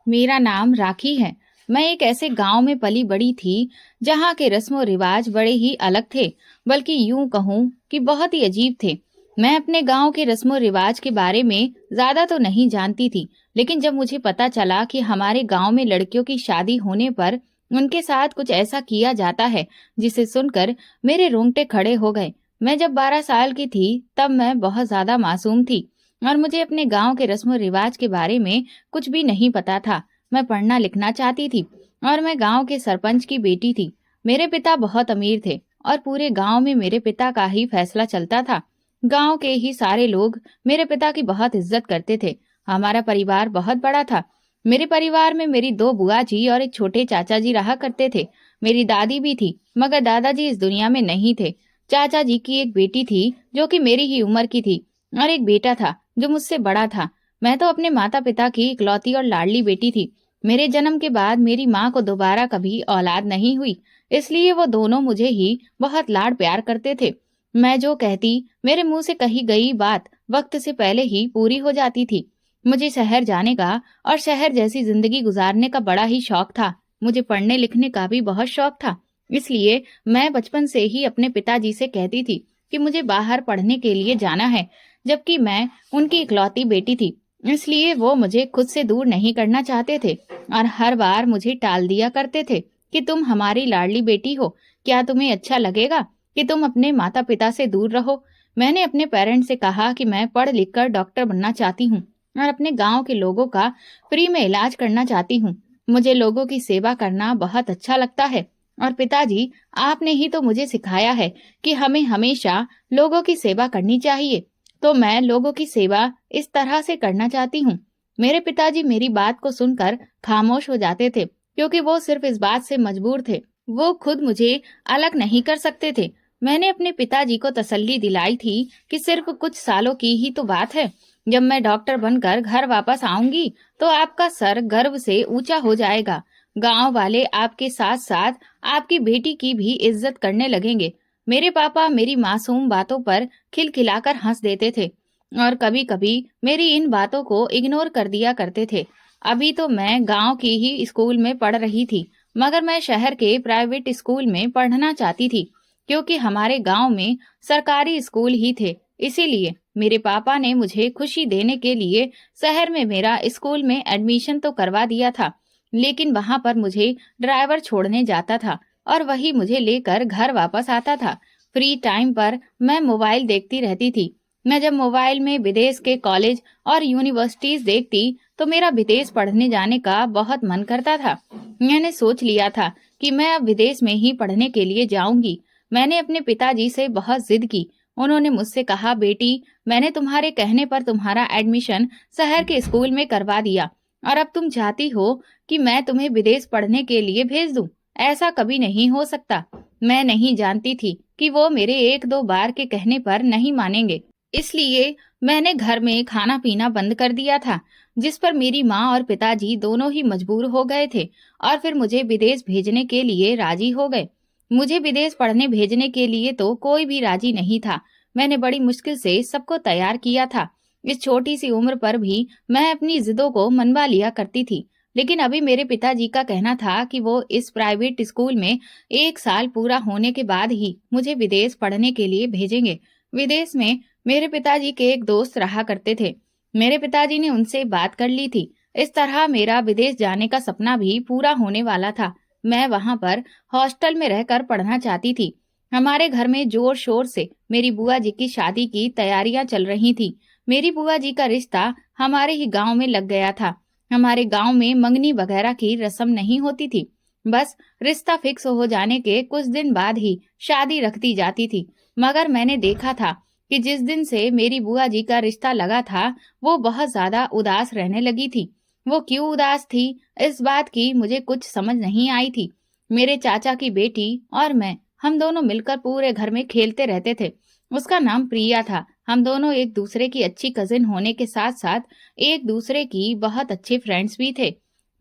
मेरा नाम राखी है। मैं एक ऐसे गांव में पली बड़ी थी जहां के रस्मों रिवाज बड़े ही अलग थे, बल्कि यूं कहूं कि बहुत ही अजीब थे। मैं अपने गांव के रस्मों रिवाज के बारे में ज्यादा तो नहीं जानती थी, लेकिन जब मुझे पता चला कि हमारे गांव में लड़कियों की शादी होने पर उनके साथ कुछ ऐसा किया जाता है, जिसे सुनकर मेरे रोंगटे खड़े हो गए। मैं जब 12 साल की थी तब मैं बहुत ज्यादा मासूम थी और मुझे अपने गांव के रस्मों रिवाज के बारे में कुछ भी नहीं पता था। मैं पढ़ना लिखना चाहती थी और मैं गांव के सरपंच की बेटी थी। मेरे पिता बहुत अमीर थे और पूरे गांव में मेरे पिता का ही फैसला चलता था। गांव के ही सारे लोग मेरे पिता की बहुत इज्जत करते थे। हमारा परिवार बहुत बड़ा था। मेरे परिवार में मेरी 2 बुआ जी और एक छोटे चाचा जी रहा करते थे। मेरी दादी भी थी, मगर दादाजी इस दुनिया में नहीं थे। चाचा जी की एक बेटी थी जो कि मेरी ही उम्र की थी और एक बेटा था जो मुझसे बड़ा था। मैं तो अपने माता पिता की इकलौती और लाडली बेटी थी। मेरे जन्म के बाद मेरी माँ को दोबारा कभी औलाद नहीं हुई, इसलिए वो दोनों मुझे ही बहुत लाड प्यार करते थे। मैं जो कहती, मेरे मुंह से कही गई बात वक्त से पहले ही पूरी हो जाती थी। मुझे शहर जाने का और शहर जैसी जिंदगी गुजारने का बड़ा ही शौक था। मुझे पढ़ने लिखने का भी बहुत शौक था। इसलिए मैं बचपन से ही अपने पिताजी से कहती थी कि मुझे बाहर पढ़ने के लिए जाना है, जबकि मैं उनकी इकलौती बेटी थी। इसलिए वो मुझे खुद से दूर नहीं करना चाहते थे और हर बार मुझे टाल दिया करते थे कि तुम हमारी लाडली बेटी हो, क्या तुम्हें अच्छा लगेगा कि तुम अपने माता पिता से दूर रहो। मैंने अपने पेरेंट्स से कहा कि मैं पढ़ लिख कर डॉक्टर बनना चाहती हूँ और अपने गांव के लोगों का फ्री में इलाज करना चाहती हूँ। मुझे लोगों की सेवा करना बहुत अच्छा लगता है। और पिताजी, आपने ही तो मुझे सिखाया है कि हमें हमेशा लोगों की सेवा करनी चाहिए, तो मैं लोगों की सेवा इस तरह से करना चाहती हूँ। मेरे पिताजी मेरी बात को सुनकर खामोश हो जाते थे, क्योंकि वो सिर्फ इस बात से मजबूर थे। वो खुद मुझे अलग नहीं कर सकते थे। मैंने अपने पिताजी को तसल्ली दिलाई थी कि सिर्फ कुछ सालों की ही तो बात है। जब मैं डॉक्टर बनकर घर वापस आऊंगी तो आपका सर गर्व से ऊंचा हो जाएगा। गांव वाले आपके साथ साथ आपकी बेटी की भी इज्जत करने लगेंगे। मेरे पापा मेरी मासूम बातों पर खिलखिलाकर हंस देते थे और कभी कभी मेरी इन बातों को इग्नोर कर दिया करते थे। अभी तो मैं गांव की ही स्कूल में पढ़ रही थी, मगर मैं शहर के प्राइवेट स्कूल में पढ़ना चाहती थी, क्योंकि हमारे गांव में सरकारी स्कूल ही थे। इसीलिए मेरे पापा ने मुझे खुशी देने के लिए शहर में मेरा स्कूल में एडमिशन तो करवा दिया था, लेकिन वहां पर मुझे ड्राइवर छोड़ने जाता था और वही मुझे लेकर घर वापस आता था। फ्री टाइम पर मैं मोबाइल देखती रहती थी। मैं जब मोबाइल में विदेश के कॉलेज और यूनिवर्सिटीज देखती तो मेरा विदेश पढ़ने जाने का बहुत मन करता था। मैंने सोच लिया था कि मैं अब विदेश में ही पढ़ने के लिए जाऊंगी। मैंने अपने पिताजी से बहुत जिद की। उन्होंने मुझसे कहा, बेटी, मैंने तुम्हारे कहने पर तुम्हारा एडमिशन शहर के स्कूल में करवा दिया और अब तुम चाहती हो कि मैं तुम्हें विदेश पढ़ने के लिए भेज दूं। ऐसा कभी नहीं हो सकता। मैं नहीं जानती थी कि वो मेरे 1-2 बार के कहने पर नहीं मानेंगे। इसलिए मैंने घर में खाना पीना बंद कर दिया था, जिस पर मेरी माँ और पिताजी दोनों ही मजबूर हो गए थे और फिर मुझे विदेश भेजने के लिए राजी हो गए। मुझे विदेश पढ़ने भेजने के लिए तो कोई भी राजी नहीं था। मैंने बड़ी मुश्किल से सबको तैयार किया था। इस छोटी सी उम्र पर भी मैं अपनी जिदों को मनवा लिया करती थी। लेकिन अभी मेरे पिताजी का कहना था कि वो इस प्राइवेट स्कूल में 1 साल पूरा होने के बाद ही मुझे विदेश पढ़ने के लिए भेजेंगे। विदेश में मेरे पिताजी के एक दोस्त रहा करते थे। मेरे पिताजी ने उनसे बात कर ली थी। इस तरह मेरा विदेश जाने का सपना भी पूरा होने वाला था। मैं वहां पर हॉस्टल में रहकर पढ़ना चाहती थी। हमारे घर में जोर शोर से मेरी बुआ जी की शादी की तैयारियां चल रही थी। मेरी बुआ जी का रिश्ता हमारे ही गांव में लग गया था। हमारे गांव में मंगनी वगैरह की रस्म नहीं होती थी। बस रिश्ता फिक्स हो जाने के कुछ दिन बाद ही शादी रख दी जाती थी। मगर मैंने देखा था कि जिस दिन से मेरी बुआ जी का रिश्ता लगा था, वो बहुत ज्यादा उदास रहने लगी थी। वो क्यों उदास थी, इस बात की मुझे कुछ समझ नहीं आई थी। मेरे चाचा की बेटी और मैं, हम दोनों मिलकर पूरे घर में खेलते रहते थे। उसका नाम प्रिया था। हम दोनों एक दूसरे की अच्छी कजिन होने के साथ साथ एक दूसरे की बहुत अच्छे फ्रेंड्स भी थे।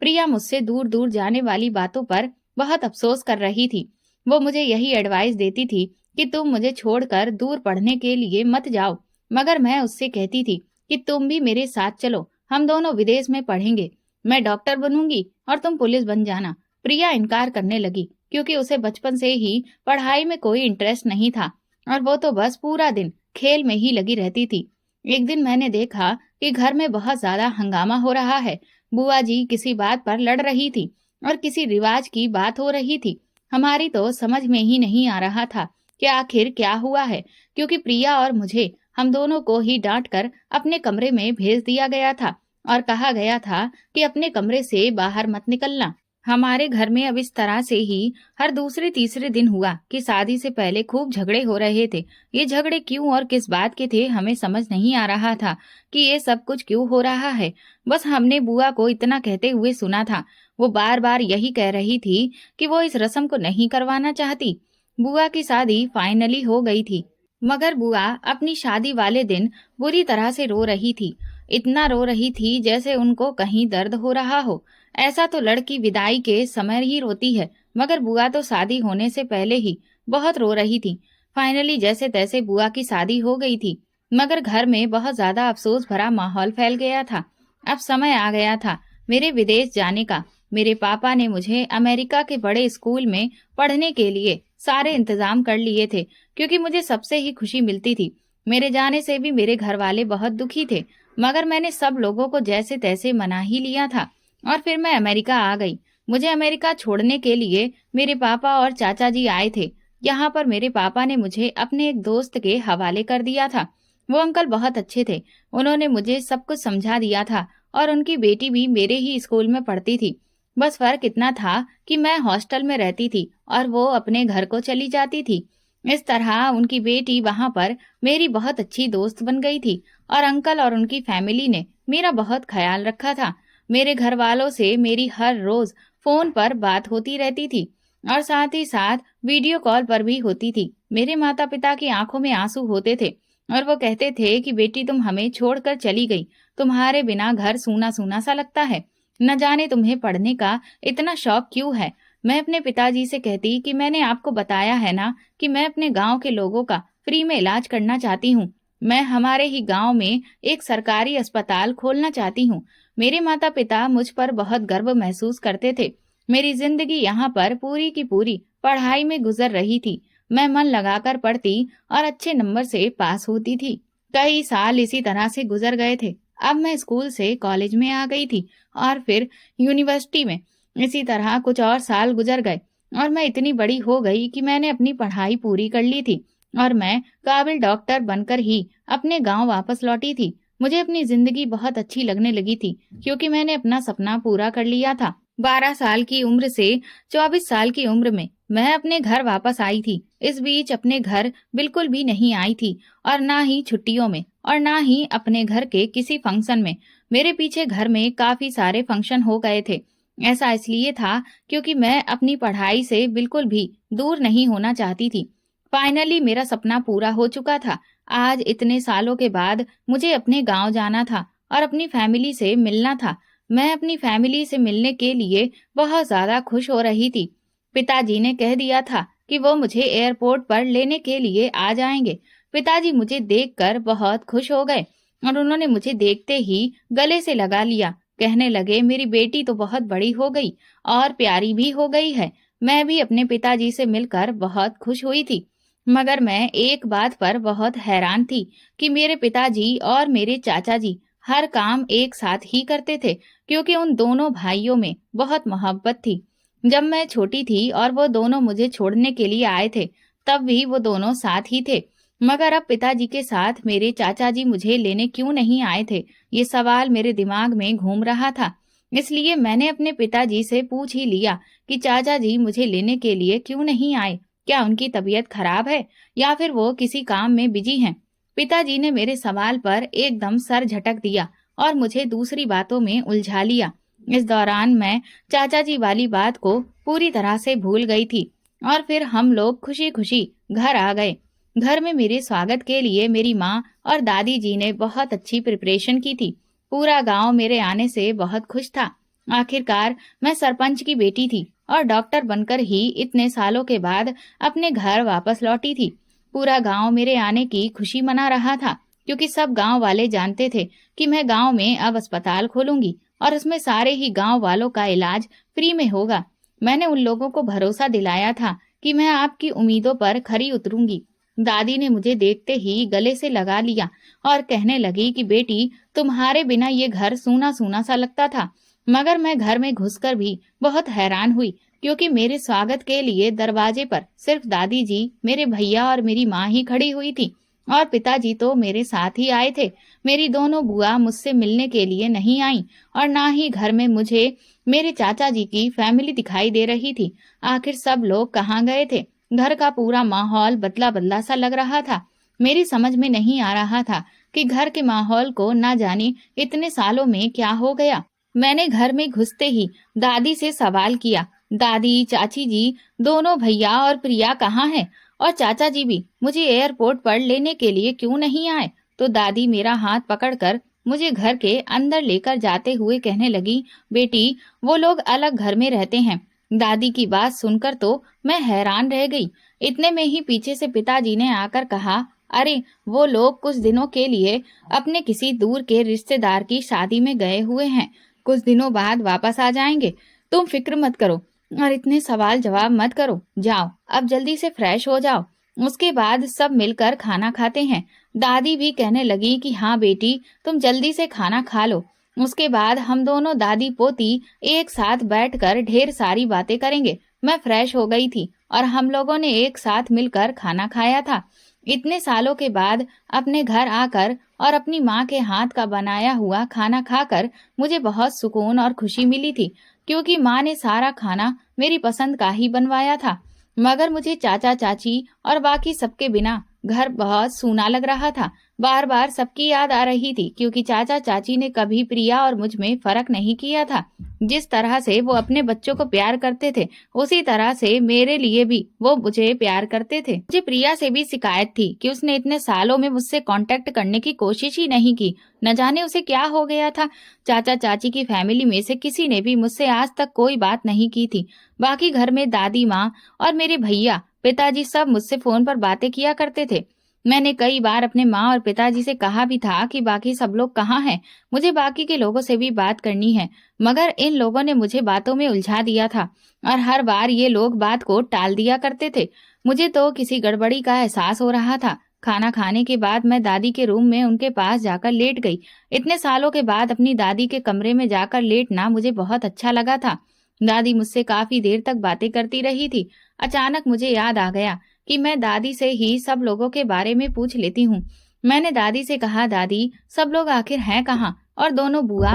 प्रिया मुझसे दूर दूर जाने वाली बातों पर बहुत अफसोस कर रही थी। वो मुझे यही एडवाइस देती थी कि तुम मुझे छोड़कर दूर पढ़ने के लिए मत जाओ, मगर मैं उससे कहती थी कि तुम भी मेरे साथ चलो, हम दोनों विदेश में पढ़ेंगे। मैं डॉक्टर बनूंगी और तुम पुलिस बन जाना। प्रिया इनकार करने लगी क्योंकि उसे बचपन से ही पढ़ाई में कोई इंटरेस्ट नहीं था और वो तो बस पूरा दिन खेल में ही लगी रहती थी। एक दिन मैंने देखा कि घर में बहुत ज्यादा हंगामा हो रहा है। बुआ जी किसी बात पर लड़ रही थी और किसी रिवाज की बात हो रही थी। हमारी तो समझ में ही नहीं आ रहा था कि आखिर क्या हुआ है, क्योंकि प्रिया और मुझे हम दोनों को ही डांट कर अपने कमरे में भेज दिया गया था और कहा गया था कि अपने कमरे से बाहर मत निकलना। हमारे घर में अब इस तरह से ही हर दूसरे तीसरे दिन हुआ कि शादी से पहले खूब झगड़े हो रहे थे। ये झगड़े क्यों और किस बात के थे हमें समझ नहीं आ रहा था कि ये सब कुछ क्यों हो रहा है। बस हमने बुआ को इतना कहते हुए सुना था। वो बार बार यही कह रही थी कि वो इस रस्म को नहीं करवाना चाहती। बुआ की शादी फाइनली हो गई थी, मगर बुआ अपनी शादी वाले दिन बुरी तरह से रो रही थी। इतना रो रही थी जैसे उनको कहीं दर्द हो रहा हो। ऐसा तो लड़की विदाई के समय ही रोती है, मगर बुआ तो शादी होने से पहले ही बहुत रो रही थी। फाइनली जैसे तैसे बुआ की शादी हो गई थी, मगर घर में बहुत ज्यादा अफसोस भरा माहौल फैल गया था। अब समय आ गया था मेरे विदेश जाने का। मेरे पापा ने मुझे अमेरिका के बड़े स्कूल में पढ़ने के लिए सारे इंतजाम कर लिए थे, क्योंकि मुझे सबसे ही खुशी मिलती थी। मेरे जाने से भी मेरे घर वाले बहुत दुखी थे, मगर मैंने सब लोगों को जैसे तैसे मना ही लिया था और फिर मैं अमेरिका आ गई। मुझे अमेरिका छोड़ने के लिए मेरे पापा और चाचा जी आए थे। यहाँ पर मेरे पापा ने मुझे अपने एक दोस्त के हवाले कर दिया था। वो अंकल बहुत अच्छे थे। उन्होंने मुझे सब कुछ समझा दिया था और उनकी बेटी भी मेरे ही स्कूल में पढ़ती थी। बस फर्क इतना था कि मैं हॉस्टल में रहती थी और वो अपने घर को चली जाती थी। इस तरह उनकी बेटी वहां पर मेरी बहुत अच्छी दोस्त बन गई थी और अंकल और उनकी फैमिली ने मेरा बहुत ख्याल रखा था। मेरे घर वालों से मेरी हर रोज फोन पर बात होती रहती थी और साथ ही साथ वीडियो कॉल पर भी होती थी। मेरे माता पिता की आंखों में आंसू होते थे और वो कहते थे कि बेटी तुम हमें छोड़कर चली गई, तुम्हारे बिना घर सूना सूना सा लगता है, न जाने तुम्हें पढ़ने का इतना शौक क्यों है। मैं अपने पिताजी से कहती कि मैंने आपको बताया है ना कि मैं अपने गांव के लोगों का फ्री में इलाज करना चाहती हूँ। मैं हमारे ही गांव में एक सरकारी अस्पताल खोलना चाहती हूँ। मेरे माता पिता मुझ पर बहुत गर्व महसूस करते थे। मेरी जिंदगी यहाँ पर पूरी की पूरी पढ़ाई में गुजर रही थी। मैं मन लगाकर पढ़ती और अच्छे नंबर से पास होती थी। कई साल इसी तरह से गुजर गए थे। अब मैं स्कूल से कॉलेज में आ गई थी और फिर यूनिवर्सिटी में। इसी तरह कुछ और साल गुजर गए और मैं इतनी बड़ी हो गई कि मैंने अपनी पढ़ाई पूरी कर ली थी और मैं काबिल डॉक्टर बनकर ही अपने गांव वापस लौटी थी। मुझे अपनी जिंदगी बहुत अच्छी लगने लगी थी, क्योंकि मैंने अपना सपना पूरा कर लिया था। 12 साल की उम्र से 24 साल की उम्र में मैं अपने घर वापस आई थी। इस बीच अपने घर बिल्कुल भी नहीं आई थी और ना ही छुट्टियों में और ना ही अपने घर के किसी फंक्शन में। मेरे पीछे घर में काफी सारे फंक्शन हो गए थे। ऐसा इसलिए था क्योंकि मैं अपनी पढ़ाई से बिल्कुल भी दूर नहीं होना चाहती थी। फाइनली मेरा सपना पूरा हो चुका था। आज इतने सालों के बाद मुझे अपने गांव जाना था और अपनी फैमिली से मिलना था। मैं अपनी फैमिली से मिलने के लिए बहुत ज्यादा खुश हो रही थी। पिताजी ने कह दिया था कि वो मुझे एयरपोर्ट पर लेने के लिए आ जाएंगे। पिताजी मुझे देखकर बहुत खुश हो गए और उन्होंने मुझे देखते ही गले से लगा लिया। कहने लगे, मेरी बेटी तो बहुत बड़ी हो गई और प्यारी भी हो गई है। मैं भी अपने पिताजी से मिलकर बहुत खुश हुई थी, मगर मैं एक बात पर बहुत हैरान थी कि मेरे पिताजी और मेरे चाचा जी हर काम एक साथ ही करते थे, क्योंकि उन दोनों भाइयों में बहुत मोहब्बत थी। जब मैं छोटी थी और वो दोनों मुझे छोड़ने के लिए आए थे, तब भी वो दोनों साथ ही थे। मगर अब पिताजी के साथ मेरे चाचा जी मुझे लेने क्यों नहीं आए थे, ये सवाल मेरे दिमाग में घूम रहा था। इसलिए मैंने अपने पिताजी से पूछ ही लिया कि चाचा जी मुझे लेने के लिए क्यों नहीं आए। क्या उनकी तबीयत खराब है या फिर वो किसी काम में बिजी हैं? पिताजी ने मेरे सवाल पर एकदम सर झटक दिया और मुझे दूसरी बातों में उलझा लिया। इस दौरान मैं चाचा जी वाली बात को पूरी तरह से भूल गई थी और फिर हम लोग खुशी खुशी घर आ गए। घर में मेरे स्वागत के लिए मेरी माँ और दादी जी ने बहुत अच्छी प्रिपरेशन की थी। पूरा गांव मेरे आने से बहुत खुश था। आखिरकार मैं सरपंच की बेटी थी और डॉक्टर बनकर ही इतने सालों के बाद अपने घर वापस लौटी थी। पूरा गांव मेरे आने की खुशी मना रहा था, क्योंकि सब गांव वाले जानते थे कि मैं गांव में अब अस्पताल खोलूंगी और उसमें सारे ही गांव वालों का इलाज फ्री में होगा। मैंने उन लोगों को भरोसा दिलाया था कि मैं आपकी उम्मीदों पर खरी उतरूंगी। दादी ने मुझे देखते ही गले से लगा लिया और कहने लगी कि बेटी, तुम्हारे बिना ये घर सूना सूना सा लगता था। मगर मैं घर में घुसकर भी बहुत हैरान हुई, क्योंकि मेरे स्वागत के लिए दरवाजे पर सिर्फ दादी जी, मेरे भैया और मेरी माँ ही खड़ी हुई थी, और पिताजी तो मेरे साथ ही आए थे। मेरी दोनों बुआ मुझसे मिलने के लिए नहीं आई, और ना ही घर में मुझे मेरे चाचा जी की फैमिली दिखाई दे रही थी। आखिर सब लोग कहाँ गए थे? घर का पूरा माहौल बदला बदला सा लग रहा था। मेरी समझ में नहीं आ रहा था कि घर के माहौल को ना जाने इतने सालों में क्या हो गया। मैंने घर में घुसते ही दादी से सवाल किया, दादी, चाची जी, दोनों भैया और प्रिया कहाँ हैं? और चाचा जी भी मुझे एयरपोर्ट पर लेने के लिए क्यों नहीं आए? तो दादी मेरा हाथ पकड़कर मुझे घर के अंदर लेकर जाते हुए कहने लगी, बेटी, वो लोग अलग घर में रहते हैं। दादी की बात सुनकर तो मैं हैरान रह गई। इतने में ही पीछे से पिताजी ने आकर कहा, अरे, वो लोग कुछ दिनों के लिए अपने किसी दूर के रिश्तेदार की शादी में गए हुए हैं। कुछ दिनों बाद वापस आ जाएंगे। तुम फिक्र मत करो और इतने सवाल जवाब मत करो। जाओ, अब जल्दी से फ्रेश हो जाओ। उसके बाद सब मिलकर खाना खाते हैं। दादी भी कहने लगी कि हाँ बेटी, तुम जल्दी से खाना खा लो। उसके बाद हम दोनों दादी पोती एक साथ बैठकर ढेर सारी बातें करेंगे। मैं फ्रेश हो गई थी और हम लोगों ने एक साथ मिलकर खाना खाया था। इतने सालों के बाद अपने घर आकर और अपनी माँ के हाथ का बनाया हुआ खाना खाकर मुझे बहुत सुकून और खुशी मिली थी, क्योंकि माँ ने सारा खाना मेरी पसंद का ही बनवाया था। मगर मुझे चाचा चाची और बाकी सबके बिना घर बहुत सूना लग रहा था। बार बार सबकी याद आ रही थी, क्योंकि चाचा चाची ने कभी प्रिया और मुझ में फर्क नहीं किया था। जिस तरह से वो अपने बच्चों को प्यार करते थे, उसी तरह से मेरे लिए भी वो मुझे प्यार करते थे। मुझे प्रिया से भी शिकायत थी कि उसने इतने सालों में मुझसे कांटेक्ट करने की कोशिश ही नहीं की। न जाने उसे क्या हो गया था। चाचा चाची की फैमिली में से किसी ने भी मुझसे आज तक कोई बात नहीं की थी। बाकी घर में दादी माँ और मेरे भैया, पिताजी सब मुझसे फोन पर बातें किया करते थे। मैंने कई बार अपने माँ और पिताजी से कहा भी था कि बाकी सब लोग कहाँ हैं, मुझे बाकी के लोगों से भी बात करनी है। मगर इन लोगों ने मुझे बातों में उलझा दिया था और हर बार ये लोग बात को टाल दिया करते थे। मुझे तो किसी गड़बड़ी का एहसास हो रहा था। खाना खाने के बाद मैं दादी के रूम में उनके पास जाकर लेट गई। इतने सालों के बाद अपनी दादी के कमरे में जाकर लेटना मुझे बहुत अच्छा लगा था। दादी मुझसे काफी देर तक बातें करती रही थी। अचानक मुझे याद आ गया कि मैं दादी से ही सब लोगों के बारे में पूछ लेती हूँ। मैंने दादी से कहा, दादी, सब लोग आखिर हैं कहाँ? और दोनों बुआ,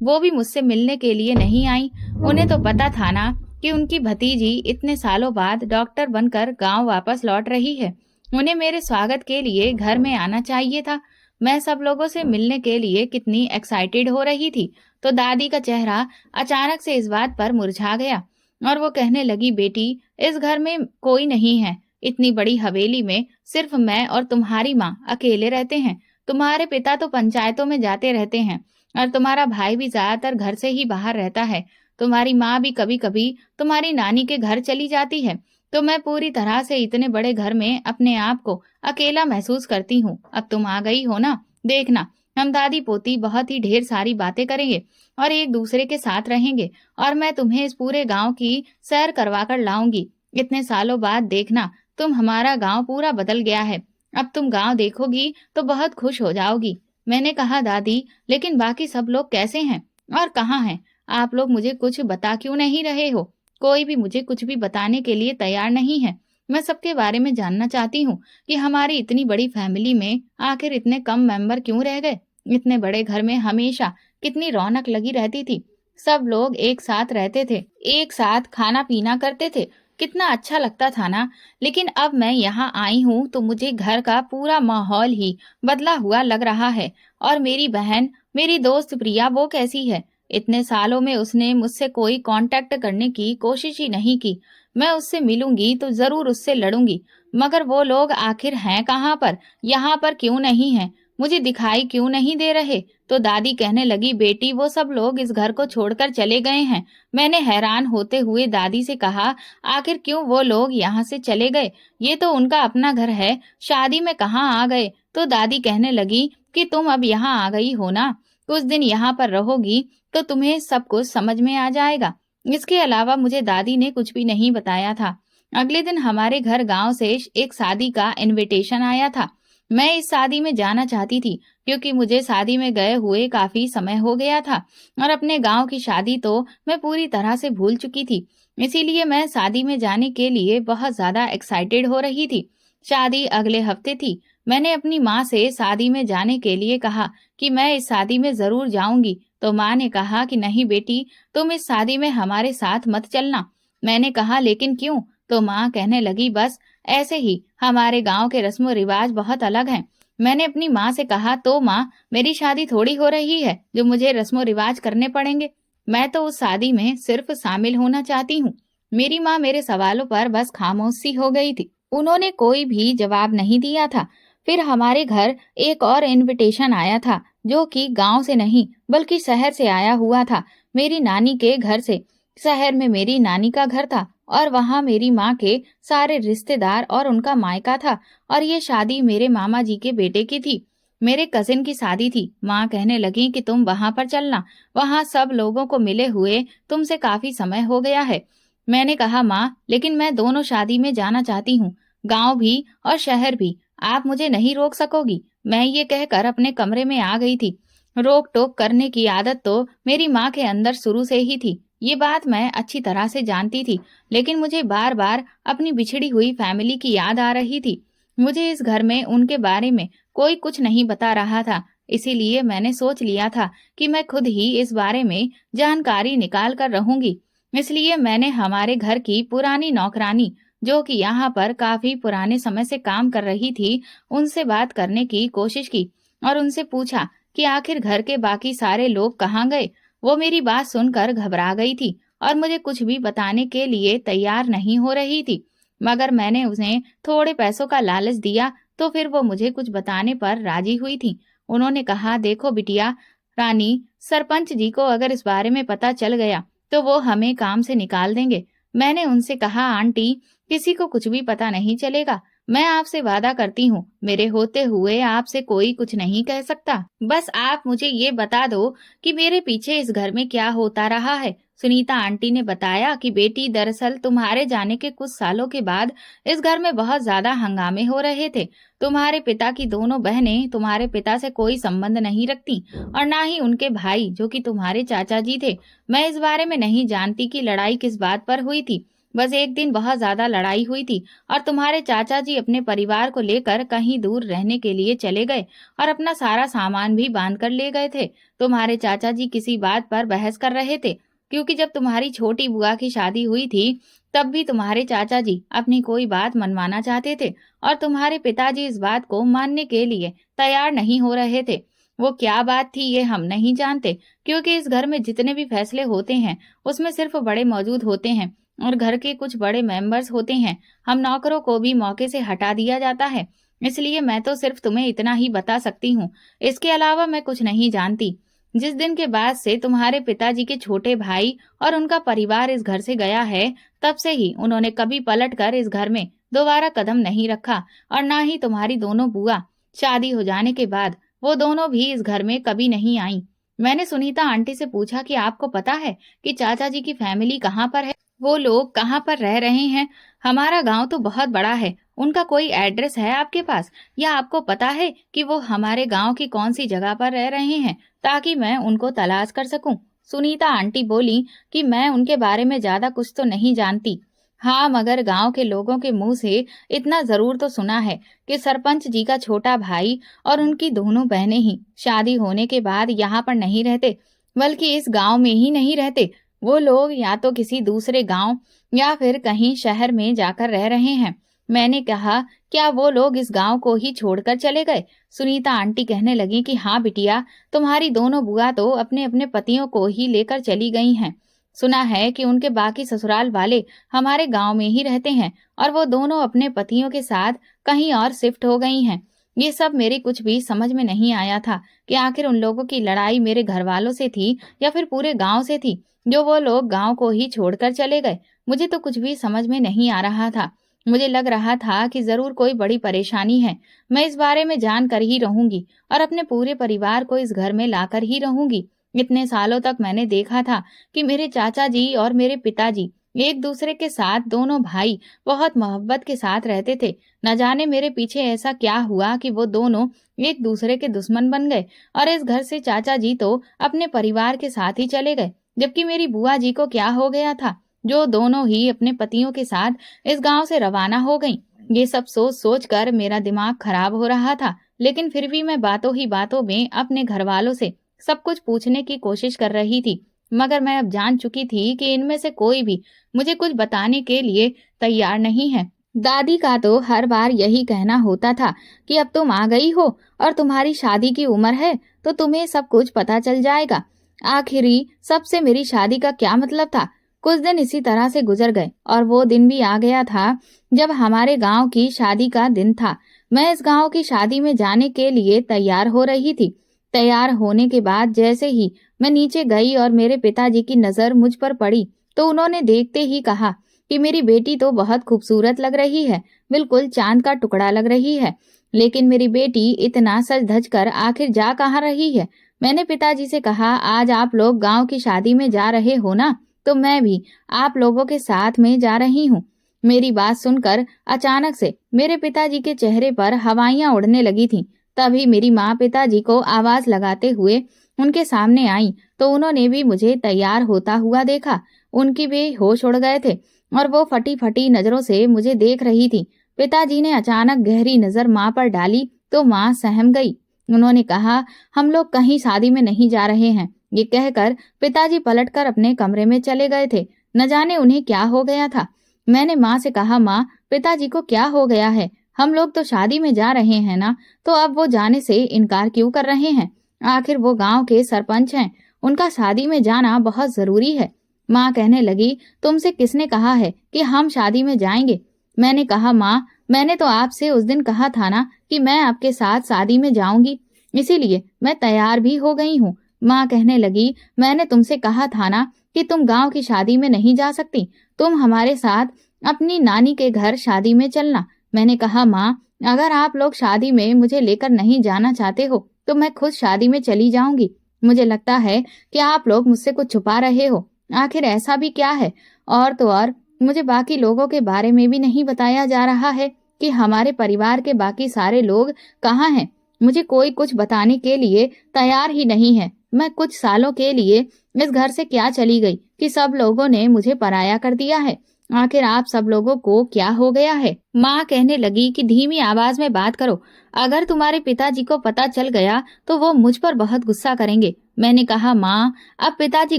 वो भी मुझसे मिलने के लिए नहीं आई। उन्हें तो पता था ना कि उनकी भतीजी इतने सालों बाद डॉक्टर बनकर गांव वापस लौट रही है। उन्हें मेरे स्वागत के लिए घर में आना चाहिए था। मैं सब लोगों से मिलने के लिए कितनी एक्साइटेड हो रही थी। तो दादी का चेहरा अचानक से इस बात पर मुरझा गया और वो कहने लगी, बेटी, इस घर में कोई नहीं है। इतनी बड़ी हवेली में सिर्फ मैं और तुम्हारी माँ अकेले रहते हैं। तुम्हारे पिता तो पंचायतों में जाते रहते हैं और तुम्हारा भाई भी ज्यादातर घर से ही बाहर रहता है। तुम्हारी माँ भी कभी कभी तुम्हारी नानी के घर चली जाती है। तो मैं पूरी तरह से इतने बड़े घर में अपने आप को अकेला महसूस करती हूँ। अब तुम आ गई हो ना, देखना, हम दादी पोती बहुत ही ढेर सारी बातें करेंगे और एक दूसरे के साथ रहेंगे और मैं तुम्हें इस पूरे गांव की सैर करवा कर लाऊंगी। इतने सालों बाद देखना, तुम हमारा गांव पूरा बदल गया है। अब तुम गांव देखोगी तो बहुत खुश हो जाओगी। मैंने कहा, दादी, लेकिन बाकी सब लोग कैसे हैं और कहाँ हैं? आप लोग मुझे कुछ बता क्यों नहीं रहे हो? कोई भी मुझे कुछ भी बताने के लिए तैयार नहीं है। मैं सबके बारे में जानना चाहती हूँ कि हमारी इतनी बड़ी फैमिली में आखिर इतने कम मेंबर क्यों रह गए। इतने बड़े घर में हमेशा कितनी रौनक लगी रहती थी। सब लोग एक साथ रहते थे, एक साथ खाना पीना करते थे, कितना अच्छा लगता था ना। लेकिन अब मैं यहाँ आई हूँ तो मुझे घर का पूरा माहौल ही बदला हुआ लग रहा है। और मेरी बहन, मेरी दोस्त प्रिया, वो कैसी है? इतने सालों में उसने मुझसे कोई कांटेक्ट करने की कोशिश ही नहीं की। मैं उससे मिलूंगी तो जरूर उससे लड़ूंगी। मगर वो लोग आखिर हैं कहाँ पर? यहाँ पर क्यों नहीं है? मुझे दिखाई क्यों नहीं दे रहे? तो दादी कहने लगी, बेटी, वो सब लोग इस घर को छोड़कर चले गए हैं। मैंने हैरान होते हुए दादी से कहा, आखिर क्यों वो लोग यहाँ से चले गए? ये तो उनका अपना घर है, शादी में कहाँ आ गए? तो दादी कहने लगी कि तुम अब यहाँ आ गई हो ना, कुछ दिन यहाँ पर रहोगी, तो तुम्हें सब कुछ समझ में आ जाएगा। इसके अलावा मुझे दादी ने कुछ भी नहीं बताया था। अगले दिन हमारे घर गांव से एक शादी का इनविटेशन आया था। मैं इस शादी में जाना चाहती थी क्योंकि मुझे शादी में गए हुए काफी समय हो गया था और अपने गांव की शादी तो मैं पूरी तरह से भूल चुकी थी। इसीलिए मैं शादी में जाने के लिए बहुत ज्यादा एक्साइटेड हो रही थी। शादी अगले हफ्ते थी। मैंने अपनी माँ से शादी में जाने के लिए कहा कि मैं इस शादी में जरूर जाऊंगी, तो माँ ने कहा कि नहीं बेटी, तुम इस शादी में हमारे साथ मत चलना। मैंने कहा लेकिन क्यों? तो माँ कहने लगी बस ऐसे ही, हमारे गांव के रस्म रिवाज बहुत अलग हैं। मैंने अपनी माँ से कहा तो माँ, मेरी शादी थोड़ी हो रही है जो मुझे रस्म रिवाज करने पड़ेंगे। मैं तो उस शादी में सिर्फ शामिल होना चाहती हूँ। मेरी माँ मेरे सवालों पर बस खामोश सी हो गई थी। उन्होंने कोई भी जवाब नहीं दिया था। फिर हमारे घर एक और इनविटेशन आया था जो कि गांव से नहीं बल्कि शहर से आया हुआ था, मेरी नानी के घर से। शहर में मेरी नानी का घर था और वहां मेरी माँ के सारे रिश्तेदार और उनका मायका था और ये शादी मेरे मामा जी के बेटे की थी। मेरे कजिन की शादी थी। माँ कहने लगी कि तुम वहां पर चलना, वहां सब लोगों को मिले हुए तुमसे काफी समय हो गया है। मैंने कहा माँ, लेकिन मैं दोनों शादी में जाना चाहती हूँ, गांव भी और शहर भी। आप मुझे नहीं रोक सकोगी। मैं ये कहकर अपने कमरे में आ गई थी। रोक टोक करने की आदत तो मेरी माँ के अंदर शुरू से ही थी। ये बात मैं अच्छी तरह से जानती थी, लेकिन मुझे बार बार अपनी बिछड़ी हुई फैमिली की याद आ रही थी। मुझे इस घर में उनके बारे में कोई कुछ नहीं बता रहा था। इसीलिए मैंने सोच लिया था कि मैं खुद ही इस बारे में जानकारी निकाल कर रहूंगी। इसलिए मैंने हमारे घर की पुरानी नौकरानी, जो कि यहाँ पर काफी पुराने समय से काम कर रही थी, उनसे बात करने की कोशिश की और उनसे पूछा कि आखिर घर के बाकी सारे लोग कहाँ गए। वो मेरी बात सुनकर घबरा गई थी और मुझे कुछ भी बताने के लिए तैयार नहीं हो रही थी। मगर मैंने उन्हें थोड़े पैसों का लालच दिया तो फिर वो मुझे कुछ बताने पर राजी हुई थी। उन्होंने कहा देखो बिटिया रानी, सरपंच जी को अगर इस बारे में पता चल गया तो वो हमें काम से निकाल देंगे। मैंने उनसे कहा आंटी, किसी को कुछ भी पता नहीं चलेगा। मैं आपसे वादा करती हूँ, मेरे होते हुए आपसे कोई कुछ नहीं कह सकता। बस आप मुझे ये बता दो कि मेरे पीछे इस घर में क्या होता रहा है। सुनीता आंटी ने बताया कि बेटी, दरअसल तुम्हारे जाने के कुछ सालों के बाद इस घर में बहुत ज्यादा हंगामे हो रहे थे। तुम्हारे पिता की दोनों बहनें तुम्हारे पिता से कोई संबंध नहीं रखती और ना ही उनके भाई, जो कि तुम्हारे चाचा जी थे। मैं इस बारे में नहीं जानती कि लड़ाई किस बात पर हुई थी। बस एक दिन बहुत ज्यादा लड़ाई हुई थी और तुम्हारे चाचा जी अपने परिवार को लेकर कहीं दूर रहने के लिए चले गए और अपना सारा सामान भी बांध कर ले गए थे। तुम्हारे चाचा जी किसी बात पर बहस कर रहे थे, क्योंकि जब तुम्हारी छोटी बुआ की शादी हुई थी तब भी तुम्हारे चाचा जी अपनी कोई बात मनवाना चाहते थे और तुम्हारे पिताजी इस बात को मानने के लिए तैयार नहीं हो रहे थे। वो क्या बात थी ये हम नहीं जानते, क्योंकि इस घर में जितने भी फैसले होते हैं उसमें सिर्फ बड़े मौजूद होते हैं और घर के कुछ बड़े मेंबर्स होते हैं। हम नौकरों को भी मौके से हटा दिया जाता है। इसलिए मैं तो सिर्फ तुम्हें इतना ही बता सकती हूँ, इसके अलावा मैं कुछ नहीं जानती। जिस दिन के बाद से तुम्हारे पिताजी के छोटे भाई और उनका परिवार इस घर से गया है, तब से ही उन्होंने कभी पलट कर इस घर में दोबारा कदम नहीं रखा और ना ही तुम्हारी दोनों बुआ। शादी हो जाने के बाद वो दोनों भी इस घर में कभी नहीं आई। मैंने सुनीता आंटी से पूछा कि आपको पता है कि चाचा जी की फैमिली कहाँ पर है, वो लोग कहाँ पर रह रहे हैं? हमारा गांव तो बहुत बड़ा है, उनका कोई एड्रेस है आपके पास, या आपको पता है कि वो हमारे गांव की कौन सी जगह पर रह रहे हैं, ताकि मैं उनको तलाश कर सकूं? सुनीता आंटी बोली कि मैं उनके बारे में ज्यादा कुछ तो नहीं जानती। हाँ, मगर गांव के लोगों के मुंह से इतना जरूर तो सुना है कि सरपंच जी का छोटा भाई और उनकी दोनों बहनें ही शादी होने के बाद यहाँ पर नहीं रहते, बल्कि इस गांव में ही नहीं रहते। वो लोग या तो किसी दूसरे गांव या फिर कहीं शहर में जाकर रह रहे हैं। मैंने कहा क्या वो लोग इस गांव को ही छोड़कर चले गए? सुनीता आंटी कहने लगी कि हाँ बिटिया, तुम्हारी दोनों बुआ तो अपने अपने पतियों को ही लेकर चली गई हैं। सुना है कि उनके बाकी ससुराल वाले हमारे गांव में ही रहते हैं और वो दोनों अपने पतियों के साथ कहीं और शिफ्ट हो गई हैं। ये सब मेरे कुछ भी समझ में नहीं आया था कि आखिर उन लोगों की लड़ाई मेरे घर वालों से थी या फिर पूरे गांव से थी, जो वो लोग गांव को ही छोड़कर चले गए। मुझे तो कुछ भी समझ में नहीं आ रहा था। मुझे लग रहा था कि जरूर कोई बड़ी परेशानी है। मैं इस बारे में जान कर ही रहूंगी और अपने पूरे परिवार को इस घर में लाकर ही रहूंगी। इतने सालों तक मैंने देखा था कि मेरे चाचा जी और मेरे पिताजी एक दूसरे के साथ दोनों भाई बहुत मोहब्बत के साथ रहते थे। न जाने मेरे पीछे ऐसा क्या हुआ कि वो दोनों एक दूसरे के दुश्मन बन गए और इस घर से चाचा जी तो अपने परिवार के साथ ही चले गए, जबकि मेरी बुआ जी को क्या हो गया था, जो दोनों ही अपने पतियों के साथ इस गांव से रवाना हो गईं। ये सब सोच सोच कर मेरा दिमाग खराब हो रहा था, लेकिन फिर भी मैं बातों ही बातों में अपने घर वालों से सब कुछ पूछने की कोशिश कर रही थी। मगर मैं अब जान चुकी थी कि इनमें से कोई भी मुझे कुछ बताने के लिए तैयार नहीं है। दादी का तो हर बार यही कहना होता था कि अब तुम आ गई हो और तुम्हारी शादी की उम्र है तो तुम्हें सब कुछ पता चल जाएगा। आखिरी सबसे मेरी शादी का क्या मतलब था। कुछ दिन इसी तरह से गुजर गए और वो दिन भी आ गया था जब हमारे गांव की शादी का दिन था। मैं इस गांव की शादी में जाने के लिए तैयार हो रही थी। तैयार होने के बाद जैसे ही मैं नीचे गई और मेरे पिताजी की नजर मुझ पर पड़ी तो उन्होंने देखते ही कहा कि मेरी बेटी तो बहुत खूबसूरत लग रही है, बिल्कुल चांद का टुकड़ा लग रही है। लेकिन मेरी बेटी इतना सज धज कर आखिर जा कहाँ रही है। मैंने पिताजी से कहा, आज आप लोग गांव की शादी में जा रहे हो ना, तो मैं भी आप लोगों के साथ में जा रही हूँ। मेरी बात सुनकर अचानक से मेरे पिताजी के चेहरे पर हवाइयां उड़ने लगी थीं। तभी मेरी माँ पिताजी को आवाज लगाते हुए उनके सामने आई तो उन्होंने भी मुझे तैयार होता हुआ देखा। उनकी भी होश उड़ गए थे और वो फटी फटी नजरों से मुझे देख रही थी। पिताजी ने अचानक गहरी नजर माँ पर डाली तो माँ सहम गई। उन्होंने कहा, हम लोग कहीं शादी में नहीं जा रहे हैं। ये कहकर पिताजी पलटकर अपने कमरे में चले गए थे। न जाने उन्हें क्या हो गया था। मैंने माँ से कहा, माँ पिताजी को क्या हो गया है, हम लोग तो शादी में जा रहे हैं ना, तो अब वो जाने से इनकार क्यों कर रहे हैं। आखिर वो गांव के सरपंच हैं, उनका शादी में जाना बहुत जरूरी है। माँ कहने लगी, तुमसे किसने कहा है कि हम शादी में जाएंगे। मैंने कहा, माँ मैंने तो आपसे उस दिन कहा था ना कि मैं आपके साथ शादी में जाऊंगी, इसीलिए मैं तैयार भी हो गई हूँ। माँ कहने लगी, मैंने तुमसे कहा था ना कि तुम गांव की शादी में नहीं जा सकती, तुम हमारे साथ अपनी नानी के घर शादी में चलना। मैंने कहा, माँ अगर आप लोग शादी में मुझे लेकर नहीं जाना चाहते हो तो मैं खुद शादी में चली जाऊंगी। मुझे लगता है कि आप लोग मुझसे कुछ छुपा रहे हो। आखिर ऐसा भी क्या है। और तो और मुझे बाकी लोगों के बारे में भी नहीं बताया जा रहा है कि हमारे परिवार के बाकी सारे लोग कहाँ हैं। मुझे कोई कुछ बताने के लिए तैयार ही नहीं है। मैं कुछ सालों के लिए इस घर से क्या चली गई कि सब लोगों ने मुझे पराया कर दिया है। आखिर आप सब लोगों को क्या हो गया है। माँ कहने लगी कि धीमी आवाज में बात करो, अगर तुम्हारे पिताजी को पता चल गया तो वो मुझ पर बहुत गुस्सा करेंगे। मैंने कहा, माँ अब पिताजी